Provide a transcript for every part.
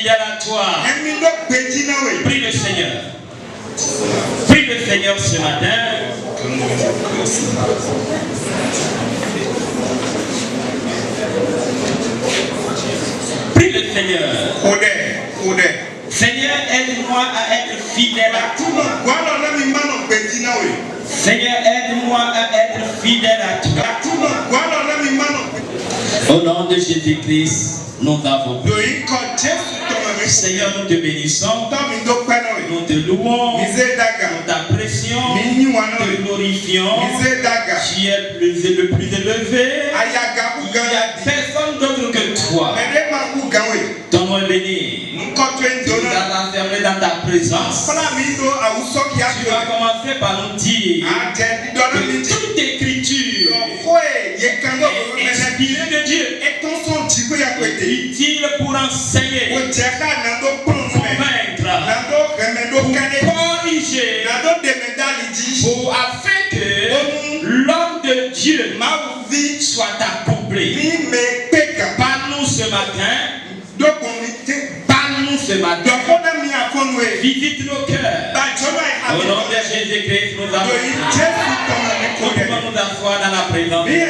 fidèle à toi. Prie le Seigneur. Prie le Seigneur ce matin. Prie le Seigneur. Seigneur, aide-moi à être fidèle à toi. Seigneur, aide-moi à être fidèle à toi. Au nom de Jésus-Christ, nous avons prié. Seigneur, nous te bénissons, nous te louons, nous t'apprécions, nous te glorifions. Tu es le plus élevé. Il n'y a personne d'autre que toi. Ton nom est béni. Tu nous as enfermés dans ta présence. Tu vas commencer par nous dire que toute écriture est inspirée de Dieu, est utile pour enseigner, pour convaincre, pour corriger, afin que l'homme de Dieu soit accompli. Parle-nous ce matin. Parle-nous ce matin. Visite nos cœurs. Au nom de Jésus-Christ, nous avons prié. Nous nous asseoir dans la présence de Dieu.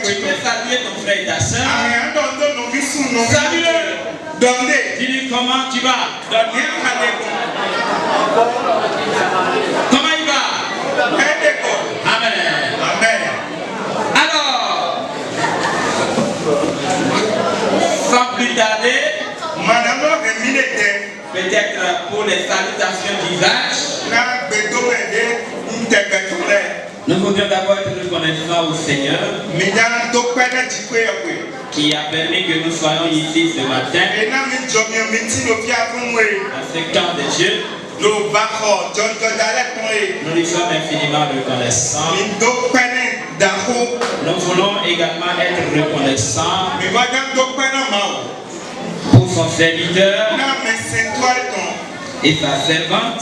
Tu peux saluer ton frère et ta soeur. Salue-le. Dis-lui comment tu vas. Comment il va? Amen. Amen. Alors, sans plus tarder, peut-être pour les salutations d'usage, nous voudrions d'abord être reconnaissants au Seigneur qui a permis que nous soyons ici ce matin à ce camp de Dieu. Nous lui sommes infiniment reconnaissants. Nous voulons également être reconnaissants pour son serviteur et sa servante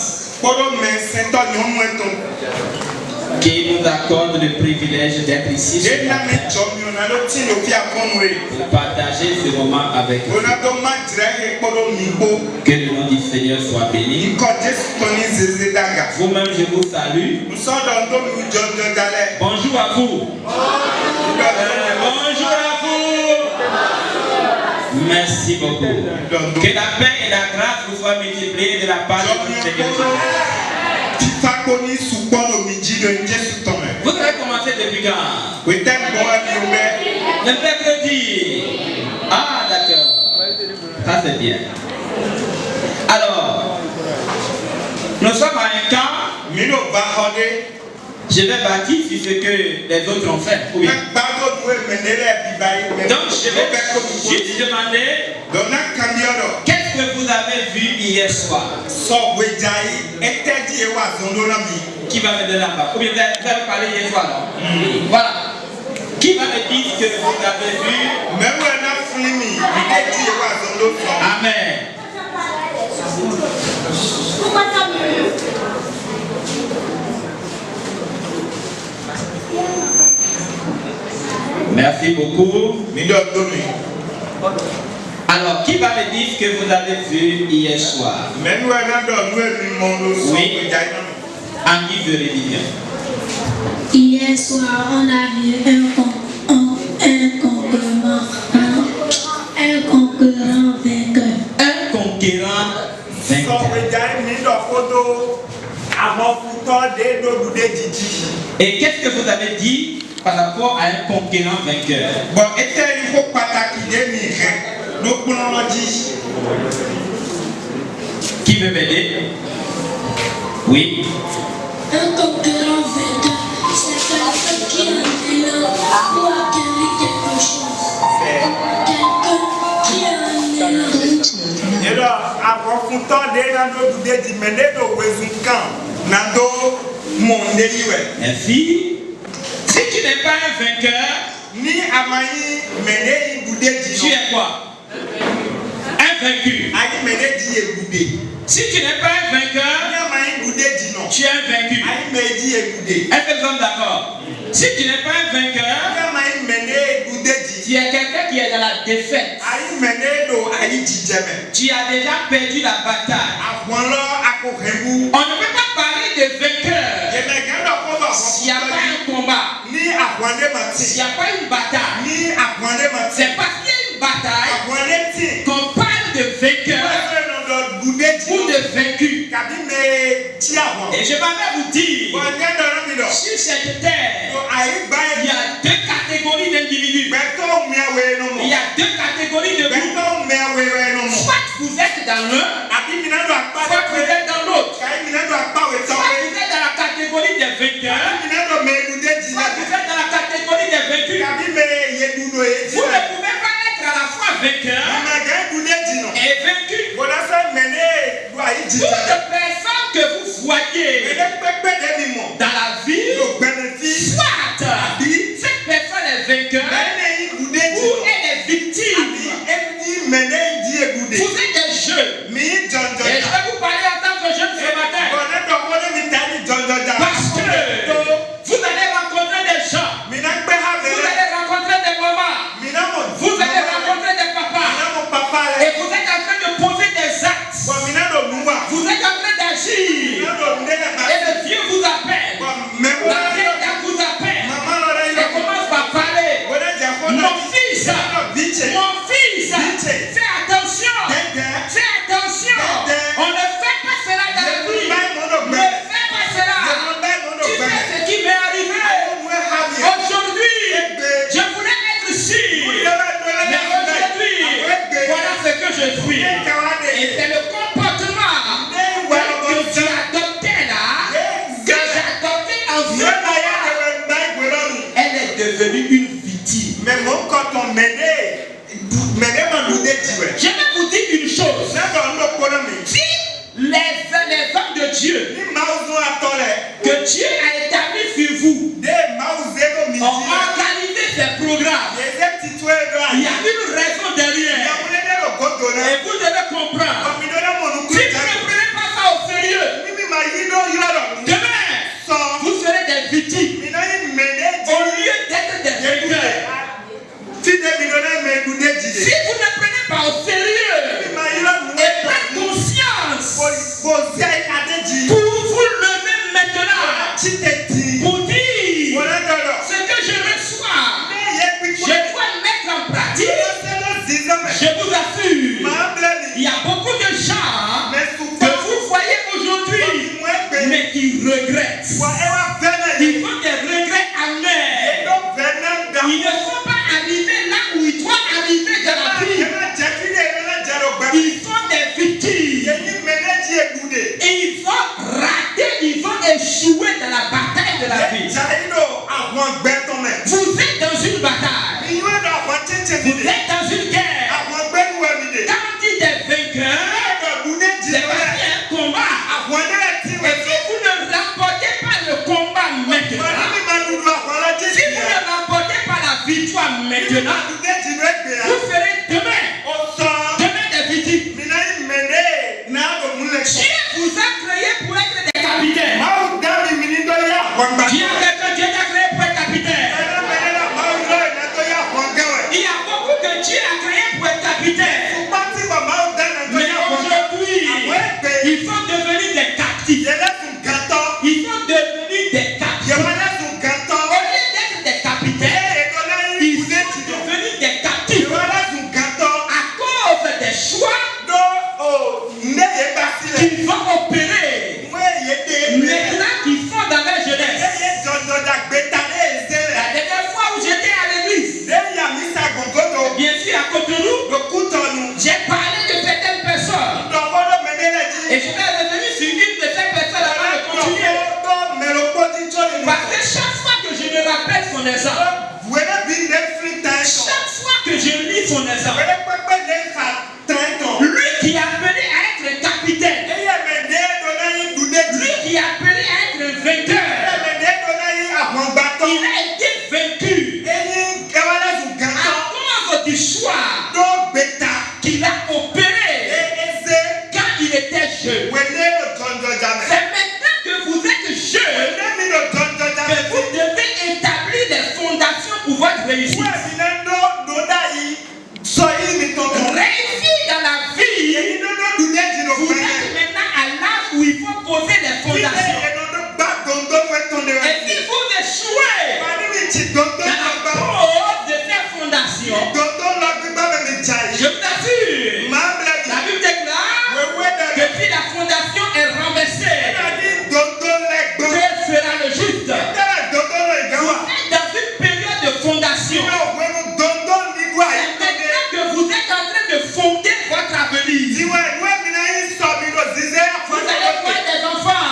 qui nous accorde le privilège d'être ici ce matin pour partager ce moment avec vous. Que le nom du Seigneur soit béni. Vous-même, je vous salue. Bonjour à vous. Bonjour à vous. Merci beaucoup. Que la paix et la grâce vous soient multipliées de la part de notre Seigneur Jésus. Vous avez commencé depuis quand? Le mercredi. Ah, d'accord. Ça, c'est bien. Alors, nous sommes à un camp. Je vais bâtir sur ce que les autres ont fait. Oui. Donc, je vais juste demander qu'est-ce que vous avez vu hier soir? Qui va me donner la parole? Ou bien vous avez parlé hier soir, non? Voilà. Qui va me dire ce que vous avez vu? Amen. Merci beaucoup. Alors, qui va me dire ce que vous avez vu hier soir? Oui. En guise de révision. Hier soir, on a vu un concurrent vainqueur. Un conquérant vainqueur. Et qu'est-ce que vous avez dit par rapport à un conquérant vainqueur? Qui veut m'aider? Oui. Un concurrent vainqueur, c'est quelqu'un qui a un élan pour acquérir quelque chose. Quelqu'un qui a un élan. Merci. Si tu n'es pas un vainqueur, tu es quoi? Un vaincu. Si tu n'es pas un vainqueur, tu es un vaincu. Est-ce que nous sommes d'accord? Si tu n'es pas un vainqueur, tu es quelqu'un qui est dans la défaite. Tu as déjà perdu la bataille. On ne peut pas parler de vainqueur s'il n'y a pas un combat, s'il n'y a pas une bataille. C'est parce qu'il y a une bataille qu'on parle de vainqueur ou de vaincu. Et je vais vous dire, sur cette terre, il y a deux catégories d'individus. Il y a deux catégories de groupes. Soit vous êtes dans l'un, soit vous êtes dans l'autre. Soit vous êtes dans la catégorie des vainqueurs, soit vous êtes dans la catégorie des vaincus. Vous ne pouvez pas être à la fois vainqueur et vaincu. Toutes les personnes que vous voyez dans la vie, soit cette personne est vainqueur ou elle est victime. Vous êtes des jeunes. Et je vais vous parler en tant que jeune ce matin. Parce que vous allez rencontrer des gens. Vous allez rencontrer des mamans. Vous allez rencontrer des papas. Et vous êtes en train de poser des actes. Vous êtes en train d'agir. Et le Dieu vous appelle. La vieille dame vous appelle. Et commence par parler. Mon fils, fais attention. Fais attention. On ne fait pas cela dans la vie. Ne fais pas cela. Tu sais ce qui m'est arrivé. Aujourd'hui, je voulais être sûr. Mais aujourd'hui, voilà ce que je suis. Et c'est le comportement que tu as adopté là, que j'ai adopté en ce moment. Elle est devenue une victime. Je vais vous dire une chose. Si les hommes de Dieu que Dieu a établi sur vous ont organisé ces programmes, il y a une raison derrière. Et vous devez comprendre. Si vous ne prenez pas ça au sérieux, demain, vous serez des victimes au lieu d'être des vainqueurs. Si vous ne prenez pas au sérieux et prenez conscience pour vous lever maintenant, pour dire ce que je reçois, je dois mettre en pratique. Je vous assure, il y a beaucoup de gens que vous voyez aujourd'hui, mais qui regrettent. Ils ont des regrets amers. Ils ne sont pas arrivés là où ils doivent arriver dans la vie. Ils sont des victimes. Et ils ont raté, ils ont échoué dans la bataille de la vie. Vous êtes dans une bataille. Vous êtes dans une guerre. Quand on dit des vainqueurs, c'est parce qu'il y a un combat. Et si vous ne remportez pas le combat maintenant, si vous ne remportez pas la victoire maintenant, vous serez demain des victimes. Dieu vous a créé pour être des capitaines. Dieu t'a créé pour être capitaine. Il y a beaucoup que Dieu a créé pour être capitaine. Mais aujourd'hui, ils sont devenus des captifs. Ils sont devenus des captifs. Au lieu d'être des capitaines, ils sont devenus des captifs. À cause des choix qu'ils vont opérer maintenant qu'ils font dans leur jeunesse. La dernière fois où j'étais à l'église, bien sûr à Cotonou, j'ai parlé de certaines personnes. Et je vais revenir sur une de ces personnes avant de continuer. Parce que chaque fois que je me rappelle son exemple, chaque fois que je lis son exemple, lui qui est appelé à être capitaine, lui qui est appelé à être vainqueur, il a été vaincu à cause du choix qu'il a opéré quand il était jeune. C'est maintenant que vous êtes jeune que vous devez établir les fondations pour votre réussite. des fondations, et si vous échouez dans la cause de ces fondations, je vous assure, la Bible déclare que si la fondation est renversée, Dieu fera le juste. Vous êtes dans une période de fondation. C'est maintenant que vous êtes en train de fonder votre avenir. Vous allez voir des enfants,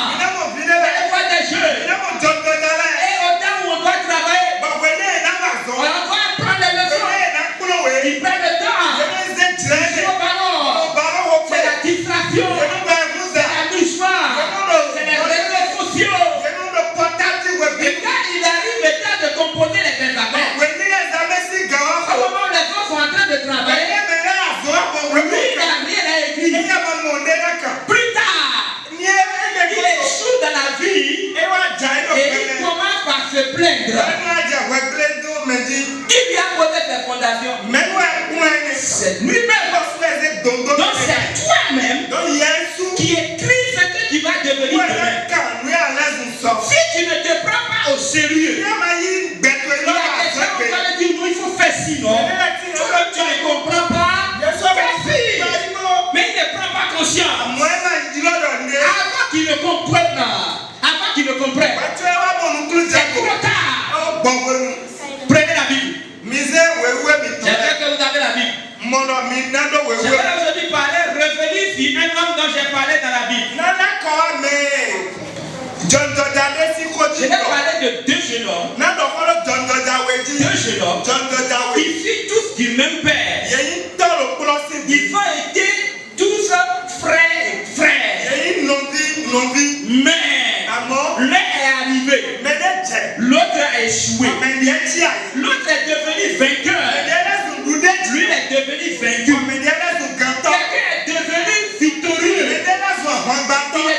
vous allez voir des jeunes. Et au temps où on doit travailler, on va prendre les leçons. Ils prennent le temps. Ils jouent au ballon. C'est la distraction. C'est l'amusement. C'est les réseaux sociaux. Et quand il arrive le temps de composer les examens, au moment où les gens sont en train de travailler, lui, il n'a rien à écrire. Plus tard, il échoue dans la vie et il commence par se plaindre. Qui lui a posé ses fondations? C'est lui-même. Donc c'est toi-même qui écris ce que tu vas devenir demain. Si tu ne te prends pas au sérieux, il y a des gens qui vont dire non, il faut faire ci, non? Comme tu ne comprends pas, fais ci. Mais il ne prend pas conscience. Avant qu'il ne comprenne, c'est trop tard. Prenez la Bible. J'espère que vous avez la Bible. Je vais aujourd'hui parler, revenir sur un homme dont j'ai parlé dans la Bible. Je vais parler de deux jeunes hommes. Issus tous du même père. Ils ont été tous frères. Mais l'un est arrivé. L'autre a échoué. L'autre est devenu vainqueur. Lui est devenu vaincu. Quelqu'un est devenu victorieux. Il est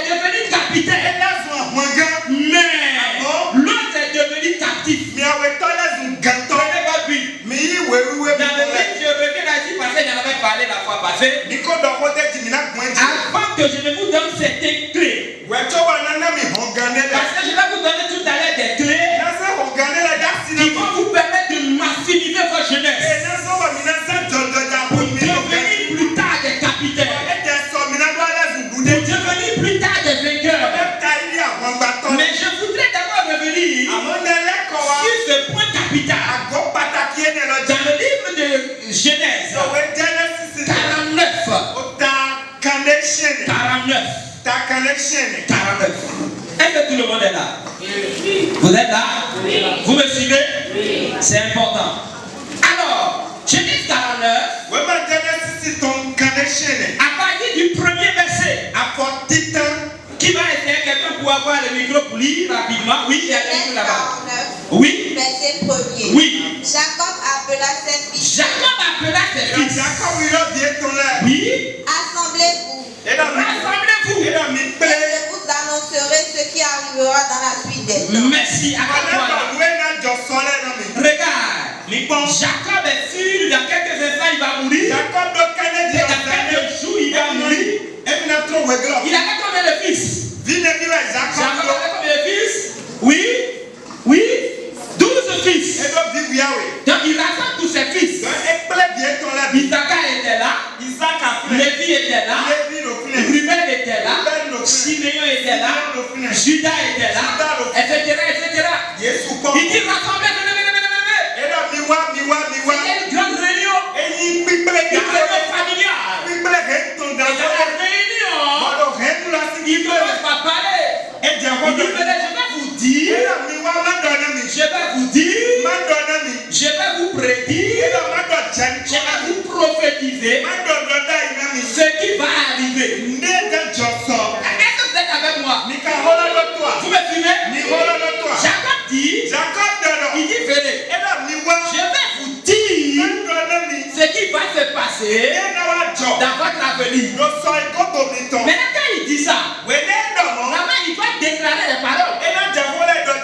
devenu capitaine. Mais l'autre est devenu captif. Prenez votre Bible. Dans le Bible, je reviens là-dessus parce que j'en avais parlé la fois passée. Avant que je ne vous donne certaines clés. Parce que je vais vous donner tout à l'heure des clés qui vont vous permettre de maximiser votre jeunesse. Pour devenir plus tard des capitaines. Pour devenir plus tard des vainqueurs. Mais je voudrais d'abord revenir sur ce point capital. Dans le livre de Genèse 49. Est-ce que tout le monde est là? Vous êtes là? Vous me suivez? C'est important. Alors, Genèse 49, à partir du premier verset, qui va essayer quelqu'un pour avoir le micro pour lire rapidement? Oui, il y a quelqu'un là-bas. Oui. Verset 1er. Oui. Jacob appela ses fils. Oui. Assemblez-vous. Rassemblez-vous. Et je vous annoncerai ce qui arrivera dans la suite des temps. Merci à toi. Regarde. Jacob est sûr, dans quelques instants il va mourir. Et dans quelques jours il va mourir. Il avait combien de fils? Jacob avait combien de fils? Oui. 12 fils. Donc il rassemble tous ses fils. Isaac était là. Lévi était là. Ruben était là. Siméon était là. Judas était là. Etc. Il dit rassemblez. Il y a une grande réunion. Une réunion familiale. Et dans la réunion, il commence par parler. Il dit, je vais vous dire, je vais vous prédire, je vais vous prophétiser ce qui va arriver. Est-ce que vous êtes avec moi? Vous me suivez? Jacob dit, il dit, venez, je vais vous dire ce qui va se passer dans votre avenir. Maintenant, quand il dit ça, vraiment, il doit déclarer les paroles.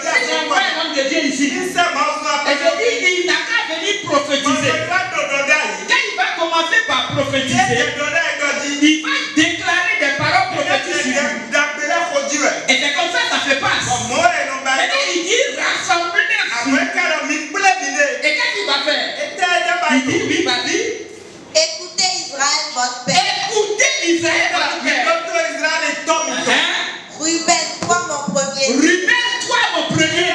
Si j'envoie un homme de Dieu ici, et je dis, il n'a qu'à venir prophétiser. Quand il va commencer par prophétiser, il va déclarer des paroles prophétiques. Et Et c'est comme ça fait passe. Et puis il dit rassemblez-vous. Et qu'est-ce qu'il va faire? Il dit oui, vas-y. Écoutez Israël, votre père. Écoutez Israël, votre père. Ruben, toi mon premier. Ruben, toi mon premier.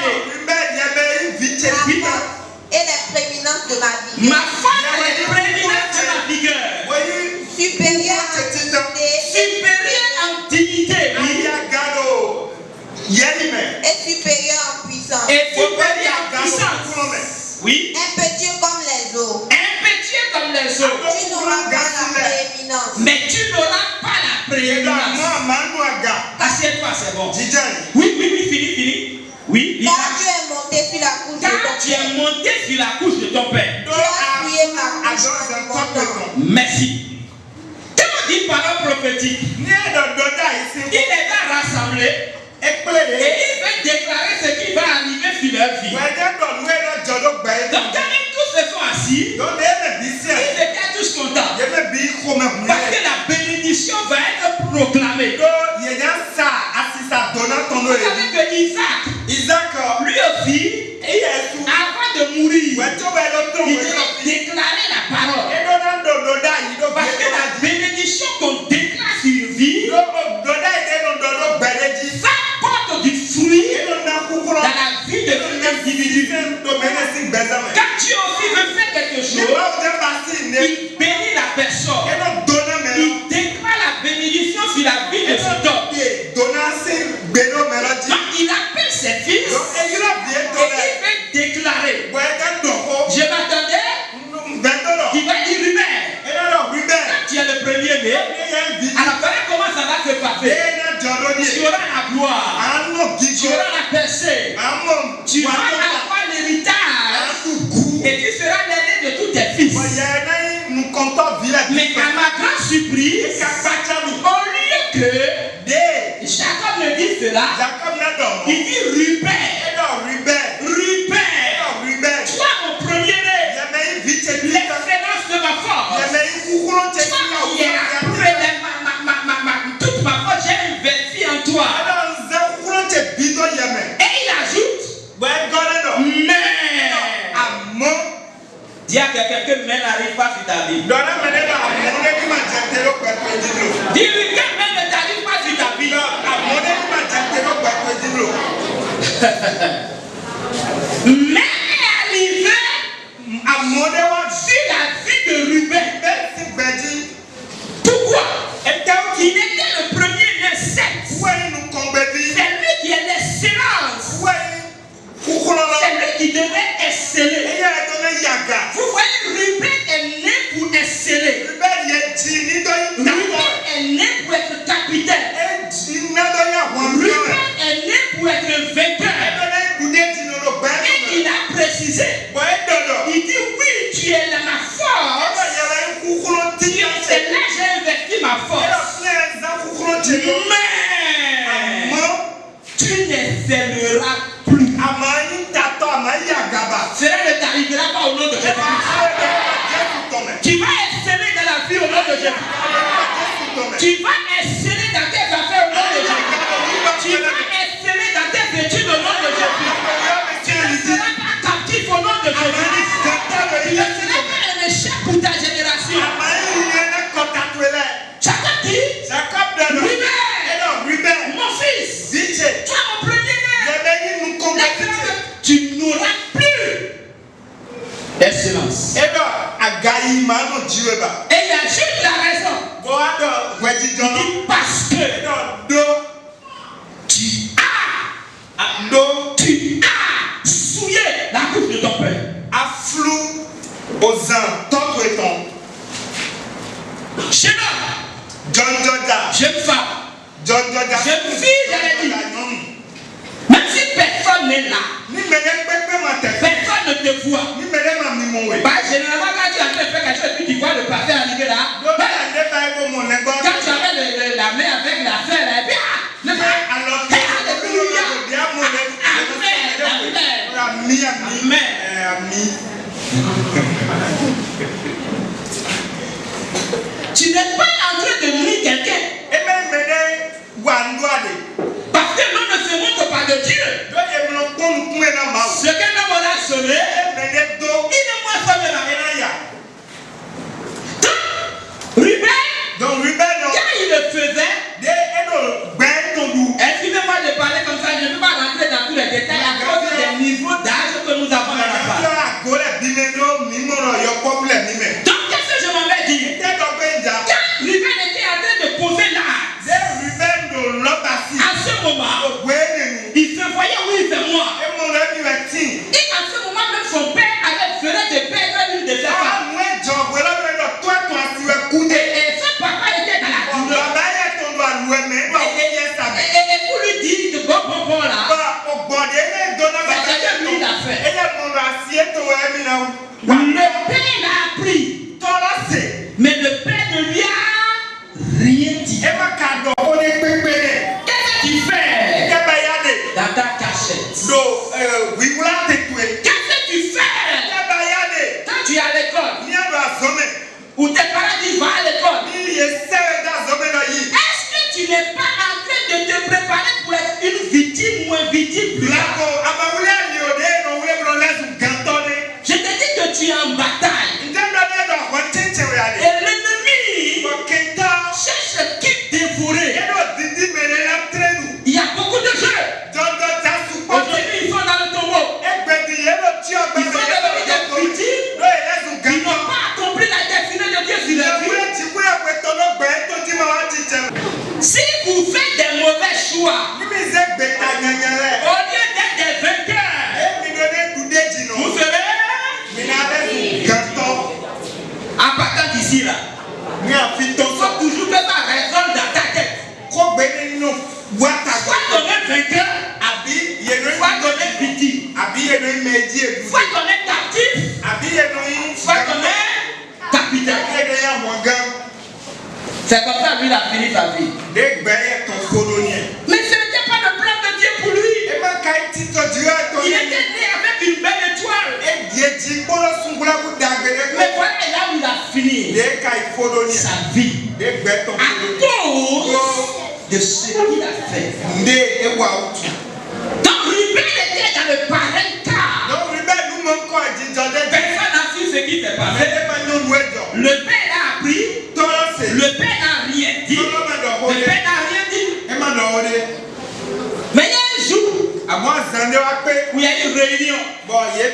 Et les prééminences de ma vie. Ma femme est les prééminences de ma vigueur. Supérieur en dignité. Et supérieur en puissance. Et supérieur en puissance. Oui. Impétueux comme les eaux. Impétueux comme les eaux. Tu n'auras pas la prééminence. Mais tu n'auras pas la prééminence. Assieds-toi, c'est bon. Oui, fini. Oui, Car tu es monté sur la couche de ton père. Tu es monté sur la couche de ton père. Tu as appuyé ma couche en montant. Merci. Quand on dit parole prophétique, il les a rassemblés et il va déclarer ce qui va arriver sur leur vie. Donc quand ils tous se sont assis, ils étaient tous contents. Parce que la bénédiction va être proclamée. Vous savez que Isaac, lui aussi, avant de mourir, il devait déclarer la parole. Parce que la bénédiction qu'on déclare sur vie, ça porte du fruit dans la vie de cet individu. Quand Dieu aussi veut faire quelque chose, il bénit la personne. Il déclare la bénédiction sur la vie de cet homme. Donc il appelle ses fils et il veut déclarer. Je m'attendais, il va dire Ruben. Tu es le premier né. Alors voilà comment ça va se passer. Tu auras la gloire. Tu auras la percée. Tu vas avoir l'héritage. Et tu seras l'aîné de tous tes fils. Mais à ma grande surprise, au lieu que Jacob ne dise cela, il dit Ruben. Toi mon premier né, l'excellence de ma force. Toi qui es après toute ma force, j'ai investi en toi. Et il ajoute, mais dis à quelqu'un que mais n'arrive pas sur ta vie. Dis-lui que mais ne t'arrive pas sur ta vie. Mais est arrivé sur la vie de Ruben. Pourquoi? Il était le premier des sept. C'est lui qui est l'excellence. C'est lui qui devait exceller. Vous voyez, Ruben est né pour exceller. Ruben est né pour être capitaine. Ruben est né pour être vainqueur. Et il a précisé. Il dit oui, tu es là ma force. C'est là que j'ai investi ma force. Mais tu n'excelleras plus. Cela ne t'arrivera pas au nom de Jésus-Christ. Tu vas exceller dans la vie au nom de Jésus-Christ. Tu vas exceller dans tes affaires au nom de Jésus-Christ. Tu vas exceller dans tes études au nom de Jésus-Christ. Tu ne seras pas captif au nom de Jésus-Christ. Tu ne seras pas un échec pour ta génération. Jacob dit, Ruben, mon fils, toi mon premier-né, tu n'auras plus d'excellence. Et il ajoute la raison. Il dit parce que tu as souillé la couche de ton père. Jeune homme, jeune femme, jeune fille, j'allais dire. Même si personne n'est là, personne ne te voit. Bah, généralement, quand tu as fait quelque chose, tu vois le parfait arriver là. Quand tu avais la main avec la fleur, et puis Tu n'es pas en train de lire quelqu'un. Parce que moment, il se voyait où il fait moi. Et à ce moment même son père avait fait de perdre l'une de ses femmes. Et son papa était dans la douleur. Et pour lui dire de bon là, c'est lui l'a fait. Le père l'a appris. Mais le père ne lui a rien dit. Qu'est-ce que tu fais dans ta cachette? Qu'est-ce que tu fais quand tu es à l'école? Ou tes parents disent va à l'école? Est-ce que tu n'es pas en train de te préparer pour être une victime ou un victime plus tard? Je te dis que tu es en bataille. Et l'ennemi cherche qui dévorer. Il y a beaucoup de jeux. Aujourd'hui, ils sont dans le tombeau. Ils sont devenus des victimes. Ils n'ont pas accompli la destinée de Dieu sur leur vie. Si vous faites des mauvais choix, au lieu d'être des vainqueurs, vous serez en partant d'ici là. Il faut toujours que ça résonne dans ta tête. Soit qu'on est vainqueur, soit qu'on est victime, soit qu'on est captif, soit qu'on est capitaine. C'est comme ça lui il a fini sa vie. Mais ce n'était pas le plan de Dieu pour lui. Il était né avec une belle étoile. Mais voilà là où il a fini sa vie. À cause de ce qu'il a fait. Donc Ruben était dans le pareil cas. Personne n'a su ce qui s'est passé. Le père a appris. Le père n'a rien dit. Le père n'a rien dit. Mais il y a un jour où il y a une réunion. Et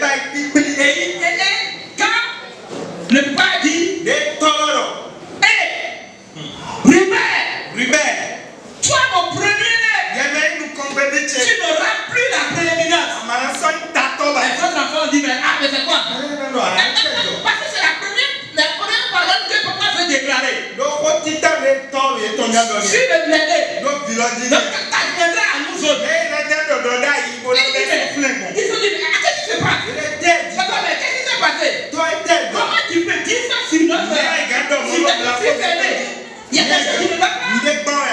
quand le père dit Ruben, toi mon premier-né, tu n'auras plus la prééminence. Les autres enfants disent mais c'est quoi? Parce que c'est la première parole que papa veut déclarer. Je suis le blindé. Donc quand tu viendras à nous autres, ils se disent qu'est-ce qui se passe? Mais qu'est-ce qui s'est passé? Comment tu peux dire ça sur notre fils aîné? Il y a quelqu'un qui ne va pas.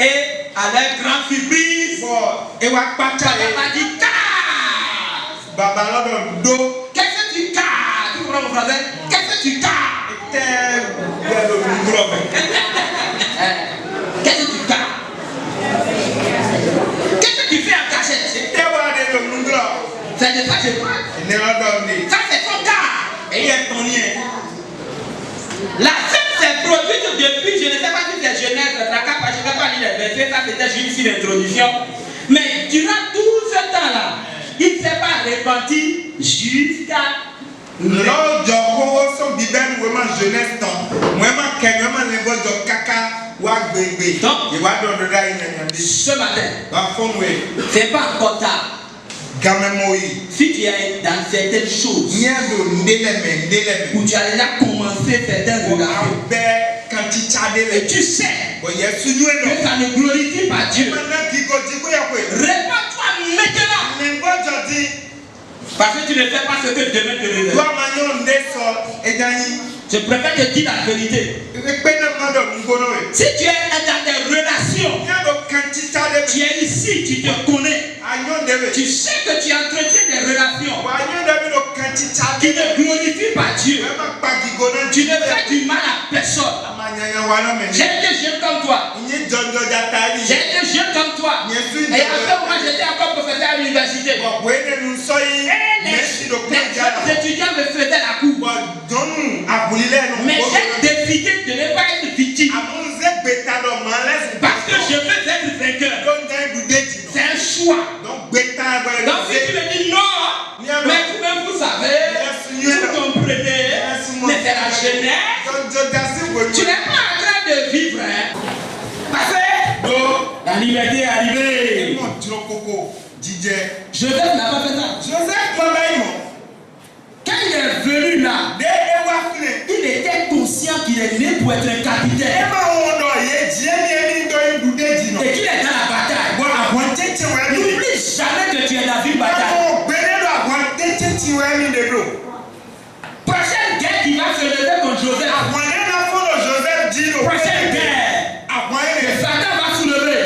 Et à leur grande surprise, papa m'a dit qu'est-ce que tu casses? Tu comprends mon français? Qu'est-ce que tu casses? Qu'est-ce que tu casses? Qu'est-ce que tu fais en cachette? C'est de ça que je parle. Ça c'est ton cas. Et il est ton lien. La scène s'est produite depuis, je ne sais pas si c'est Genèse, je ne sais pas lire les versets, ça c'était juste une introduction. Mais durant tout ce temps-là, il ne s'est pas repenti jusqu'à ce matin, c'est pas encore tard. Si tu es dans certaines choses où tu as déjà commencé certaines relations et tu sais que ça ne glorifie pas Dieu, répands-toi maintenant. Parce que tu ne fais pas ce que demain te révèle. Je préfère te dire la vérité. Si tu es dans des relations, tu es ici, tu te connais. Tu sais que tu entretiens des relations qui ne glorifient pas Dieu. Tu ne fais du mal à personne. J'ai été jeune comme toi. J'ai été jeune comme toi. Et à ce moment, j'étais encore professeur à l'université. Et les étudiants me faisaient la cour. Mais j'ai décidé de ne pas être victime. Parce que je veux être vainqueur. C'est un choix. Donc si tu me dis non, mais vous-même vous savez, vous comprenez, mais c'est la jeunesse. Tu n'es pas en train de vivre. Parce que la liberté est arrivée. Joseph n'a pas fait ça. Quand il est venu là, il était conscient qu'il est né pour être un capitaine. Et qu'il est dans la bataille. N'oublie jamais que tu es dans une bataille. Prochaine guerre qui va se lever contre Joseph. Prochaine guerre. Que Satan va soulever.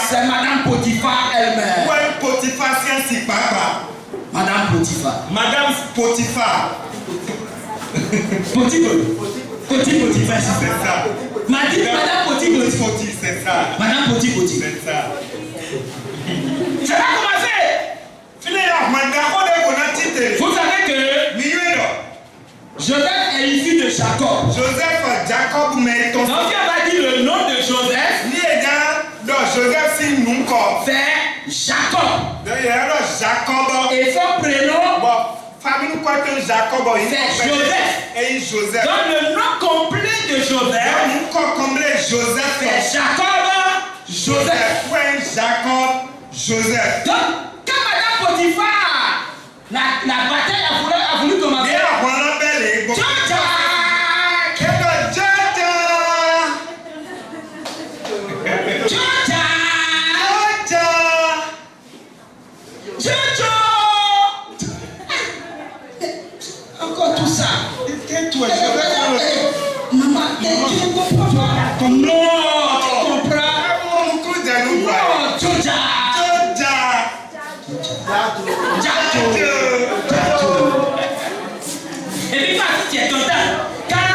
C'est Madame Potiphar elle-même. Madame Potiphar. Potiphar. C'est ça. Madame Potiphar. C'est ça. Madame Potiphar. C'est ça. Ça va commencer. Vous savez que Joseph est issu de Jacob. Donc on va dire le nom de Joseph. C'est Jacob. Et son prénom, c'est Joseph. Donc le nom complet de Joseph, c'est Jacob Joseph. Donc quand Madame Potiphar, la bataille a voulu commencer. Encore tout ça. Maman, tu ne comprends pas. Non, tu comprends. Non, Joja. Et puis, tu es content. Quand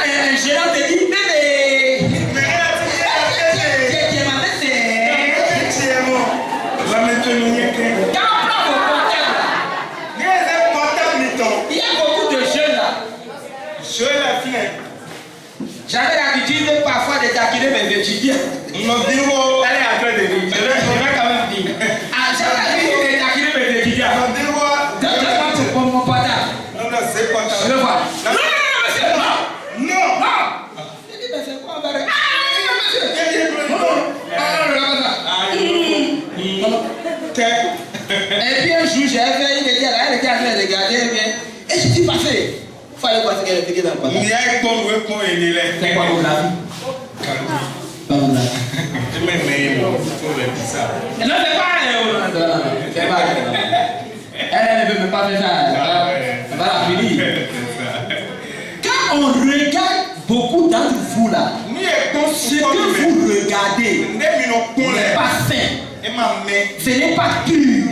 un gérant te dit, bébé, tu es ma mère. Quand on prend vos portables, il y a beaucoup de jeunes là. J'avais l'habitude parfois de taquiner mes étudiants. Elle est en train de dire. Je vais quand même dire. J'avais l'habitude de taquiner mes étudiants. Donne-moi mon portable. Je le vois. Non, monsieur. Non. Je dis, mais c'est quoi, on va rester. Et puis un jour, j'ai fait, il était là, elle était en train de regarder, et je suis passé. Il fallait voir ce qu'elle était dans le portable. C'est quoi pour la vie? Pas pour la vie. Non, c'est pas elle ne veut même pas faire ça. Elle va la finir. Quand on regarde beaucoup d'entre vous là, ce que vous regardez n'est pas sain. Ce n'est pas pur.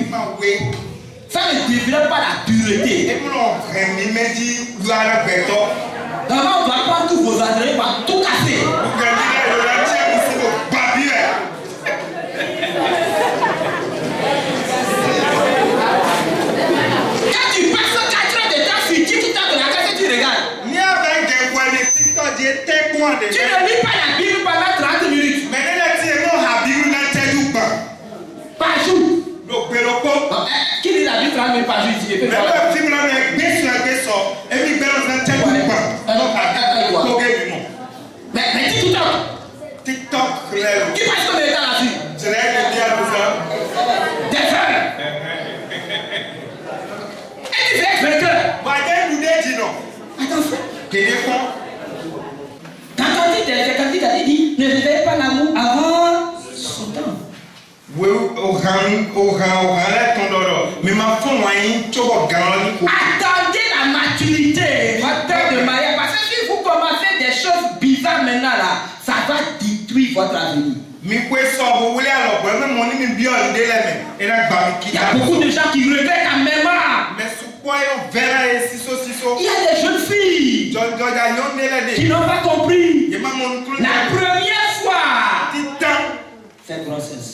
Ça ne développe pas la pureté. D'abord, on va prendre tous vos adresses, on va tout casser. Quand tu passes 4 heures de temps sur TikTok, la casse, tu regardes. Tu ne lis pas la Bible pendant 30 minutes. Par jour. Qui lit la Bible 30 minutes par jour ici? Mais TikTok. Qui passe combien de temps là-dessus? Des heures. Et tu fais 20 heures. Attention. Quand on dit, ne réveille pas l'amour avant son temps. Attendez la maturité, votre temps de mariage. Parce que si vous commencez des choses bizarres maintenant là, ça va détruire votre avenir. Il y a beaucoup de gens qui regrettent la mémoire. Il y a des jeunes filles qui n'ont pas compris. La première fois, c'est grossesse.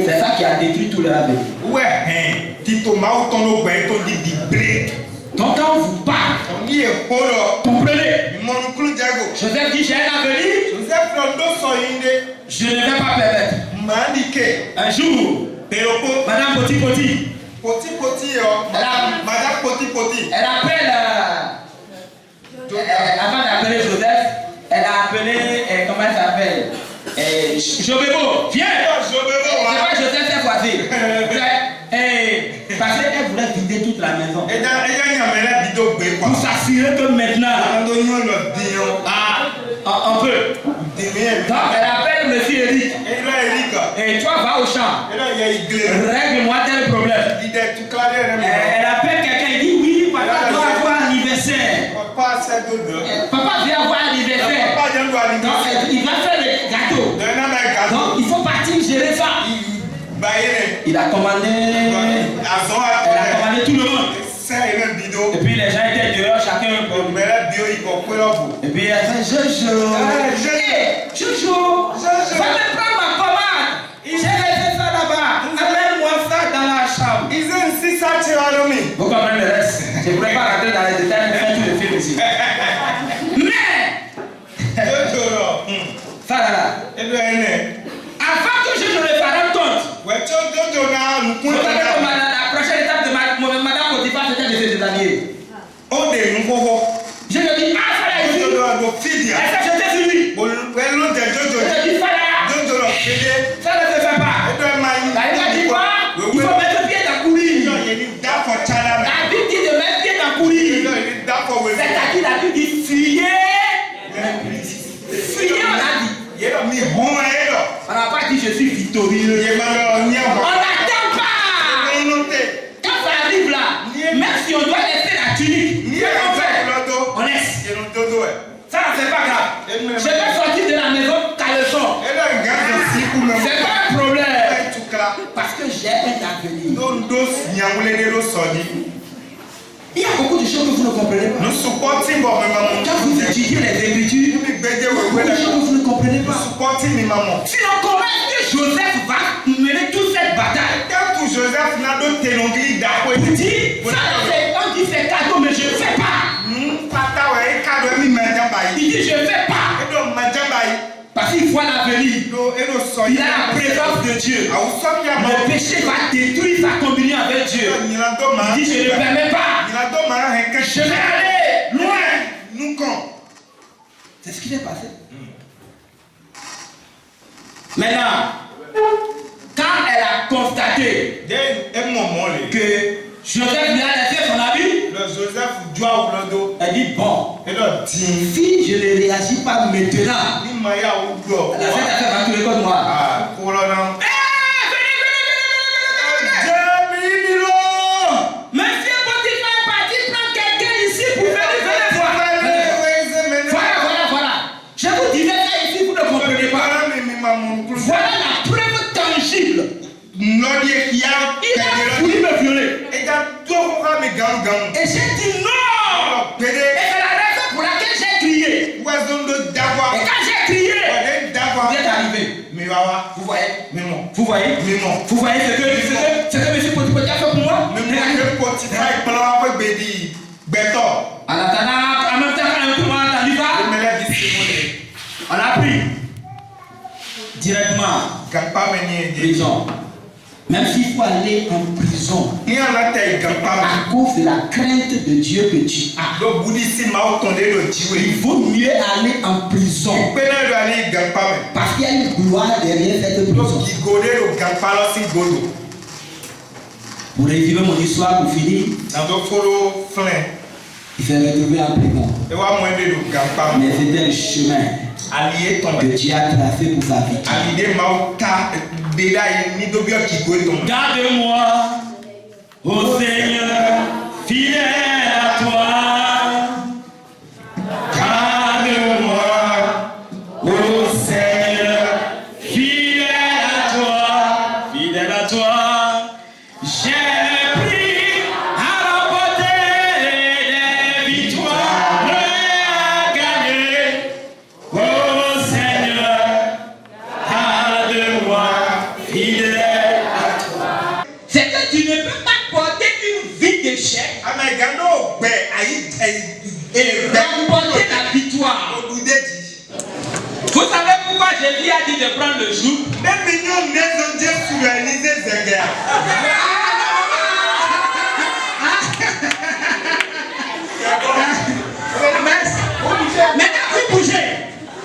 C'est ça qui a détruit tout leur avenir. Donc quand on vous parle, comprenez. Joseph dit, j'ai un avenir. Je ne vais pas permettre. Un jour, Madame elle appelle, avant d'appeler Joseph, elle a appelé, comment elle s'appelle? Jobébo, viens! facile. Parce qu'elle voulait vider toute la maison. Pour s'assurer que maintenant, on peut. Donc elle appelle monsieur Eric. Et toi, va au champ. Règle-moi tel problème. Elle appelle quelqu'un, il dit oui, papa doit avoir anniversaire. Papa vient avoir anniversaire. Donc il va faire le gâteau. Donc il faut partir gérer ça. Il a commandé. Elle a commandé tout le monde. Et puis les gens étaient dehors, chacun un peu. Et puis elle fait Jojo. Jojo, va me prendre ma commande. J'ai laissé ça là-bas. Amène-moi ça dans la chambre. Vous comprenez le reste? Je ne voulais pas rentrer dans les détails, mais faire tout le film ici. Mais ça là. Avant que je ne me rende compte, la prochaine étape de madame Potiphar, c'était de se déshabiller. Je lui dis, ah, Fala ici. Elle s'est jetée sur lui. Je lui dis, Fala, ça ne se fait pas. La Bible dit quoi? Il faut mettre pied dans courir. La Bible dit de mettre pied dans courir. C'est-à-dire la Bible dit fuyez. Fuyez, on a dit. On n'a pas dit je suis victorieux. On n'attend pas. Quand ça arrive là, même si on doit laisser la tunique, on laisse. Ça ne fait pas grave. Je vais sortir de la maison caleçon. C'est pas un problème. Parce que j'ai un avenir. Il y a beaucoup de choses que vous ne comprenez pas. Quand vous étudiez les Écritures, beaucoup de choses que vous ne comprenez pas. Sinon, comment est-ce que Joseph va mener toute cette bataille? Pour dire, on dit c'est cadeau, mais je ne fais pas. Il dit je ne fais pas. Parce qu'il voit l'avenir. Il a la présence de Dieu. Le péché va détruire sa communion avec Dieu. Il dit je ne le permets pas. Je vais aller loin. C'est ce qui s'est passé. Maintenant, quand elle a constaté que Joseph lui a laissé son habit, elle dit bon, si je ne réagis pas maintenant, la fête a fait battre le code noir. Monsieur Potiphar est parti prendre quelqu'un ici pour venir voir. Voilà. Je vous disais ça ici, vous ne comprenez pas. Voilà la preuve tangible. Il a voulu me violer. Et j'ai dit non. Et c'est la raison pour laquelle j'ai crié. Et quand j'ai crié, vous êtes arrivé. Vous voyez? Vous voyez ce que M. Potiphar a fait pour moi? En attendant, en même temps, on a entendu ça. On a pris directement prison. Même s'il faut aller en prison à cause de la crainte de Dieu que tu as, il vaut mieux aller en prison parce qu'il y a une gloire derrière cette prison. Pour résumer mon histoire, pour finir, il s'est retrouvé en prison. Mais c'était le chemin que Dieu a tracé pour sa vie. Garde-moi, ô Seigneur, fidèle à toi. Garde-moi, ô Seigneur, fidèle à toi. J'ai pris à remporter des victoires à gagner. Ô Seigneur, garde-moi, fidèle à toi. C'est que tu ne peux pas porter une vie d'échec et remporter la victoire. Vous savez pourquoi Jésus a dit de prendre le joug? Maintenant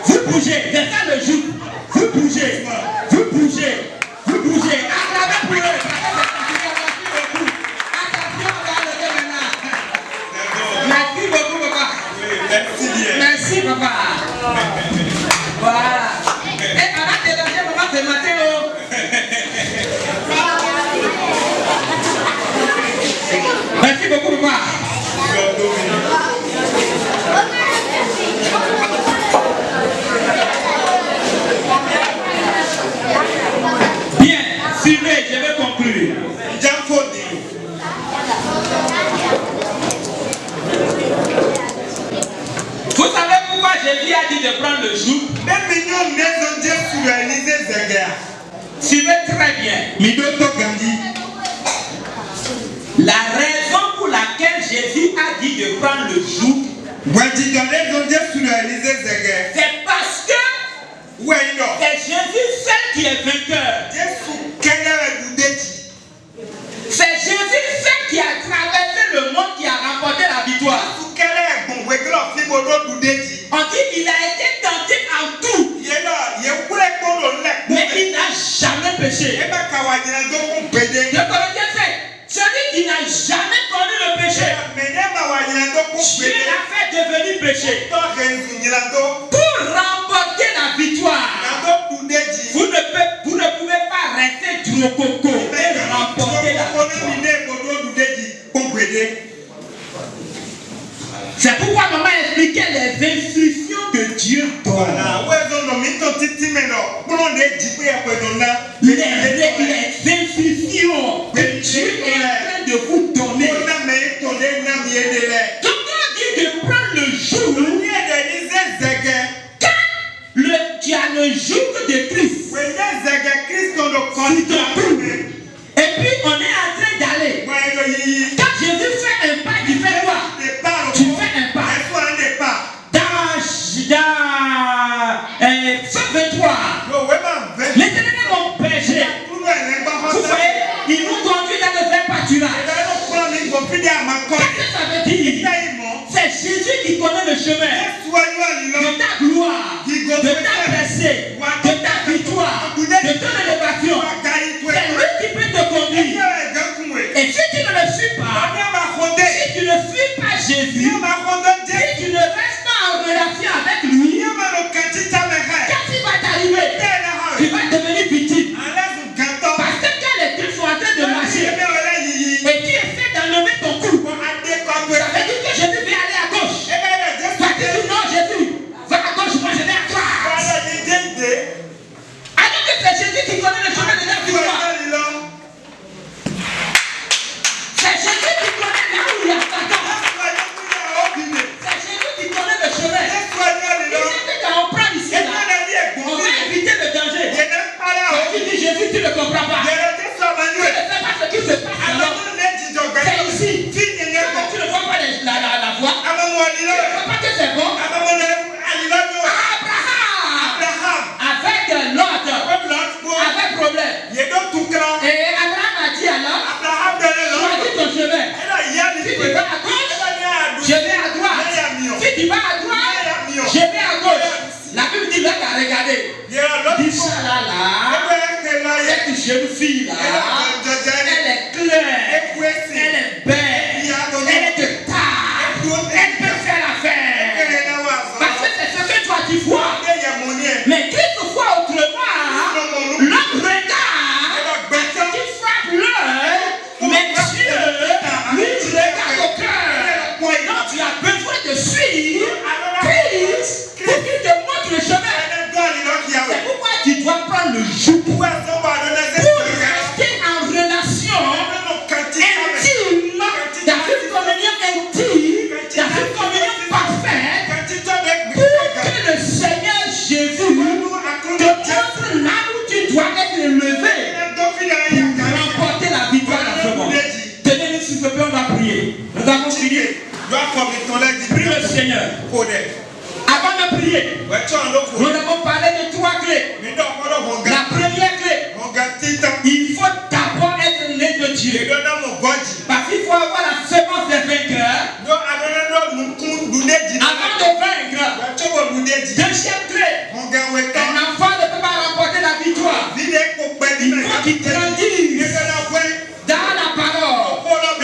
vous bougez, c'est ça le joug. Vous bougez, acclamez pour eux. de prendre le joug, suivez très bien. La raison pour laquelle Jésus a dit de prendre le joug, c'est parce que c'est Jésus seul qui est vainqueur. C'est Jésus seul qui a traversé le monde, qui a remporté la victoire. On dit qu'il a été tenté en tout, mais il n'a jamais péché. Le Corinthiens fait, celui qui n'a jamais connu le péché, Dieu l'a fait devenir péché pour remporter la victoire. Vous ne pouvez pas rester trop coco et remporter la victoire. C'est pourquoi maman expliquait les instructions que Dieu donne. Les instructions que Dieu est en train de vous donner. Quand on dit de prendre le joug, tu as le joug de Christ. Et puis on est en train d'aller. Quand Jésus fait un pas, tu fais quoi? Tu fais un pas. Dans Psaume 23, l'Éternel est mon berger. Vous voyez, il nous conduit dans le vert pâturage. Qu'est-ce que ça veut dire? C'est Jésus qui connaît le chemin de ta gloire, de ta blessée, de ta victoire, de ton élévation. C'est lui qui peut te conduire. Et si tu ne le suis pas, si tu ne suis pas Jésus, si tu ne restes pas en relation avec lui, quand il va t'arriver, tu vas devenir victime. Parce que quand les deux sont en train de marcher, et tu essaies d'enlever ton cou, ça veut dire que Jésus veut aller à gauche. Toi tu dis non, Jésus, va à gauche, moi je vais à droite. Alors que c'est Jésus qui connaît le chemin de la victoire. C'est Jésus qui connaît là où il y a Satan. C'est Jésus qui connaît le chemin. Il sait que quand on prend ici, là, on va éviter le danger. Quand tu dis Jésus, tu ne comprends pas. Tu ne sais pas ce qui se passe là. C'est ici. Tu ne vois pas la voie. Tu ne vois pas que c'est bon. Abraham, avec Lot, avec problème. Et Abraham a dit alors, choisis ton chemin. Si tu vas à gauche, je vais à droite. Si tu vas à droite, je vais à gauche. La Bible dit, l'autre a regardé. Il dit ça là, cette jeune fille là, elle est claire, elle est belle, elle est de taille, elle peut faire l'affaire. Parce que c'est ce que toi tu vois. Mais Christ voit autrement. L'autre regarde ce qui frappe l'œil, mais Dieu, lui, regarde au cœur. Donc tu as besoin de suivre Christ pour qu'il te montre le chemin. C'est pourquoi tu dois prendre le joug pour rester en relation intime, dans une communion intime, dans une communion parfaite, pour que le Seigneur Jésus te montre là où tu dois être élevé pour remporter la victoire dans ce monde. Tenez-nous s'il te plaît, on va prier. Nous avons fini. Prie le Seigneur. Avant de prier, nous avons parlé de 3 clés. La première clé, il faut d'abord être né de Dieu. Parce qu'il faut avoir la semence des vainqueurs avant de vaincre. Deuxième clé, un enfant ne peut pas remporter la victoire. Il faut qu'il grandisse dans la parole.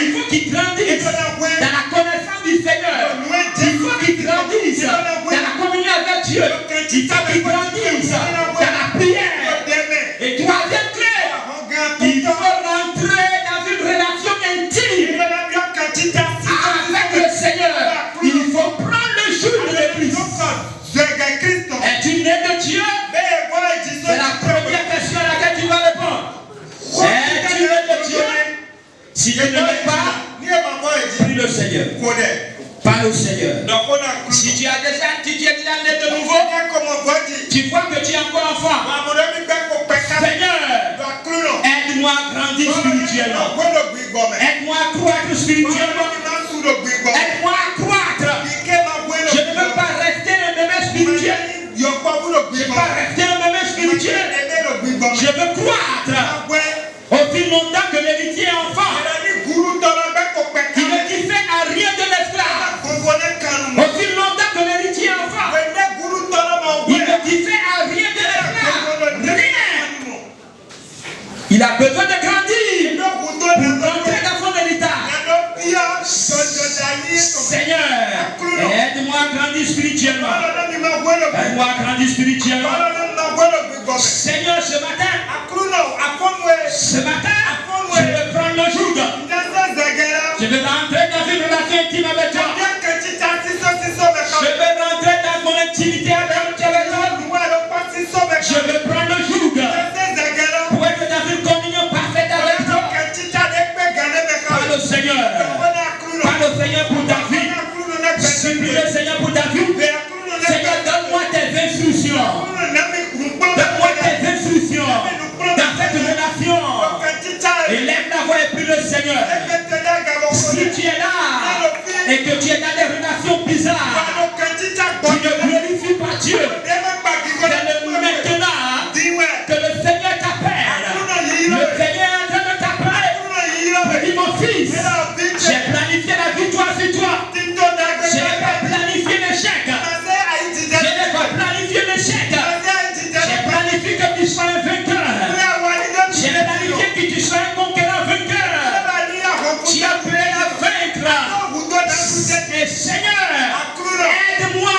Il faut qu'il grandisse dans la connaissance du Seigneur. Il faut qu'il grandisse dans la communion avec Dieu. Il faut qu'il grandisse dans la prière. Et troisième clé, il faut rentrer dans une relation intime avec le Seigneur. Il faut prendre le joug de l'Église. Es-tu né de Dieu? C'est la première question à laquelle tu vas répondre. Es-tu né de Dieu? Si tu ne l'es pas, prie le Seigneur. Parle au Seigneur. Si tu es déjà né de nouveau, tu vois que tu es encore enfant. Seigneur, aide-moi à grandir spirituellement. Aide-moi à croître spirituellement. Aide-moi à croître. Je ne veux pas rester un bébé spirituel. Je ne veux pas rester un bébé spirituel. Je veux croître. Aussi longtemps que l'héritier est enfant, il ne diffère à rien de l'esclave. Aussi longtemps que l'héritier est enfant, il ne diffère à rien de l'esclave. Rien. Il a besoin de grandir pour rentrer dans son héritage. Seigneur, aide-moi à grandir spirituellement. Aide-moi à grandir spirituellement. Seigneur, ce matin, je vais prendre le joug. Je vais rentrer dans une relation intime avec toi. Je vais rentrer dans mon intimité avec toi. Je vais prendre le joug pour être dans une communion parfaite avec toi. Parle au Seigneur. Parle au Seigneur pour ta vie. Supplie le Seigneur pour ta vie. Seigneur, donne-moi tes instructions. Donne-moi tes instructions dans cette relation. Élève la voix et prie le Seigneur. Si tu es là et que tu es dans des relations bizarres, tu ne glorifies pas Dieu. C'est le maintenant que le Seigneur t'appelle. Le Seigneur est en train de t'appeler. Dis mon fils, j'ai planifié la victoire sur toi. Je n'ai pas planifié l'échec. Je n'ai pas planifié l'échec. J'ai planifié que tu sois un vainqueur. J'ai planifié que tu sois un conquérant vainqueur. Tu as appelé à vaincre. Et Seigneur, aide-moi.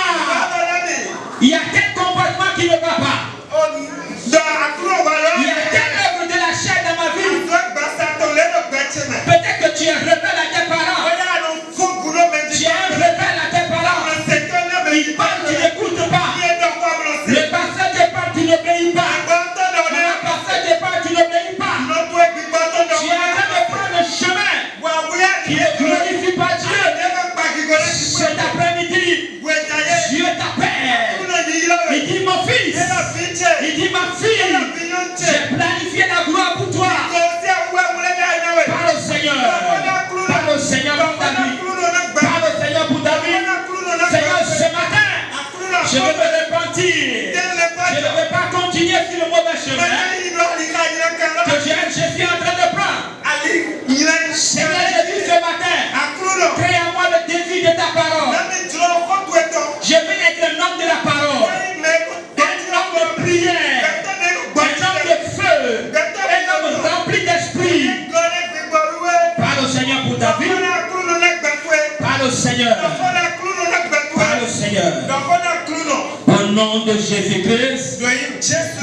Il y a tel comportement qui ne va pas. Il y a telle œuvre de la chair dans ma vie. Peut-être que tu es rebelle à tes parents. Tu es un rebelle à tes parents. Il parle, tu n'écoutes pas. Le pasteur te parle, tu n'obéis pas. Le pasteur te parle, tu n'obéis pas. Tu es en train de prendre le chemin qui ne glorifie pas Dieu. Cet après-midi, Dieu t'appelle. Il dit mon fils, il dit ma fille, j'ai planifié la gloire pour toi. Parle au Seigneur. Parle au Seigneur pour ta vie. Parle au Seigneur pour ta vie. Seigneur, ce matin, je veux me repentir. Je ne veux pas continuer sur le mauvais chemin que je suis en train de prendre. Seigneur, je dis ce matin, crée en moi le désir de ta parole. Je veux être un homme de la parole, un homme de prière, un homme de feu, un homme rempli d'esprit. Parle au Seigneur pour ta vie. Parle au Seigneur. Parle au Seigneur. Au nom de Jésus-Christ,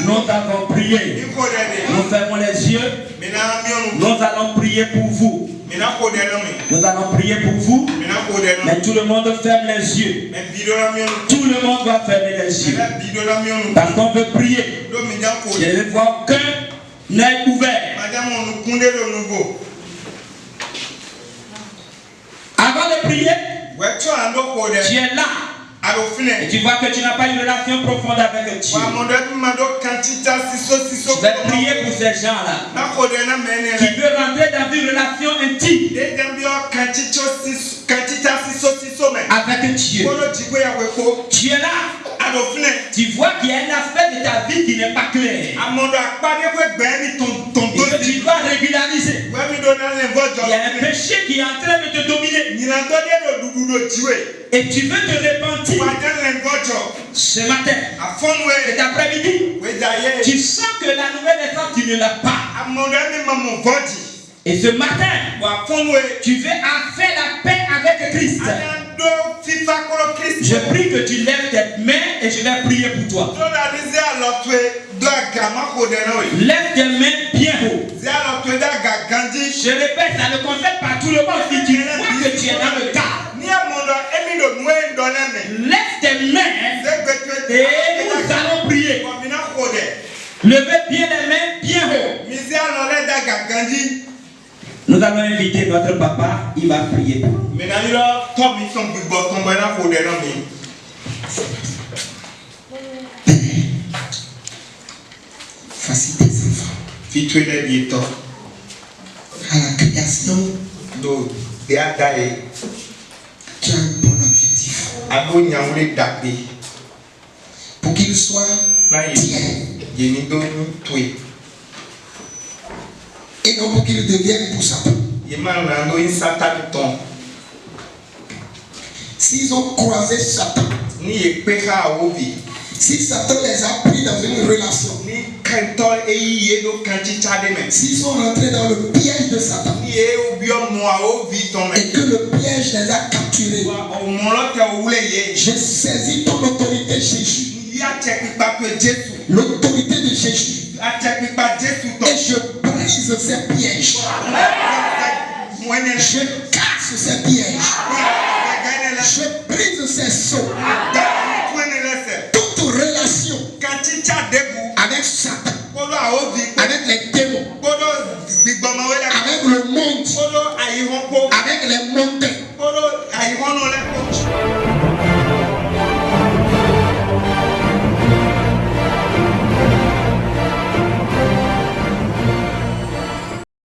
nous avons prié. Nous fermons les yeux. Nous allons prier pour vous. Nous allons prier pour vous. Mais tout le monde ferme les yeux. Tout le monde va fermer les yeux. Parce qu'on veut prier. Je ne vois qu'un œil ouvert. Avant de prier, tu es là. Et tu vois que tu n'as pas une relation profonde avec Dieu. Je vais prier pour ces gens-là qui veulent rentrer dans une relation intime avec Dieu. Tu es là. Tu vois qu'il y a un aspect de ta vie qui n'est pas clair. Et que tu dois régulariser. Il y a un péché qui est en train de te dominer. Et tu veux te repentir. Ce matin, cet après-midi, tu sens que la nouvelle naissance, tu ne l'as pas. Et ce matin, tu veux faire la paix avec Christ. Je prie que tu lèves tes mains et je vais prier pour toi. Lève tes mains bien haut. Je répète, ça ne concerne pas tout le monde. Si tu vois que tu es dans le cas, lève tes mains et nous allons prier. Levez bien les mains bien haut. Nous allons inviter notre papa, il va prier. Voici tes enfants. À la création, tu as un bon objectif. Pour qu'ils soient tiers. Et non pour qu'ils deviennent pour Satan. S'ils ont croisé Satan, si Satan les a pris dans une relation, s'ils sont rentrés dans le piège de Satan et que le piège les a capturés, je saisis ton autorité Jésus, l'autorité de Jésus, et je brise ces pièges, je casse ces pièges, je brise ces sauts. Toute relation avec Satan, avec les démons,